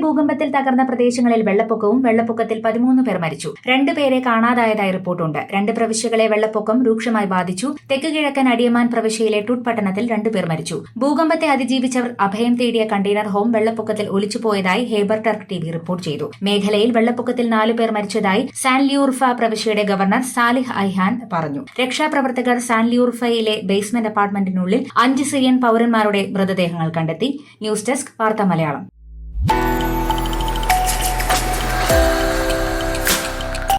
ഭൂകമ്പത്തിൽ തകർന്ന പ്രദേശങ്ങളിൽ വെള്ളപ്പൊക്കത്തിൽ 13 പേർ മരിച്ചു. 2 പേരെ കാണാതായതായി റിപ്പോർട്ടുണ്ട്. 2 പ്രവിശ്യകളെ വെള്ളപ്പൊക്കം രൂക്ഷമായി ബാധിച്ചു. തെക്ക് കിഴക്കൻ അടിയമാൻ പ്രവിശ്യയിലെ ടുട്ട് പട്ടണത്തിൽ 2 പേർ മരിച്ചു. ഭൂകമ്പത്തെ അതിജീവിച്ചവർ അഭയം തേടിയ കണ്ടെയ്നർ ഹോം വെള്ളപ്പൊക്കത്തിൽ ഒലിച്ചുപോയതായി ഹേബർ ടർക്ക് ടിവി റിപ്പോർട്ട് ചെയ്തു. മേഖലയിൽ വെള്ളപ്പൊക്കത്തിൽ 4 പേർ മരിച്ചതായി സാൻലിയൂർഫ പ്രവിശ്യയുടെ ഗവർണർ സാലിഹ് ഐഹാൻ പറഞ്ഞു. രക്ഷാപ്രവർത്തകർ സാൻലിയൂർഫയിലെ ബേസ്മെന്റ് അപ്പാർട്ട്മെന്റിനുള്ളിൽ 5 സിറിയൻ പൌരന്മാരുടെ മൃതദേഹങ്ങൾ കണ്ടെത്തി. ന്യൂസ് ഡെസ്ക് വാർത്താ മലയാളം.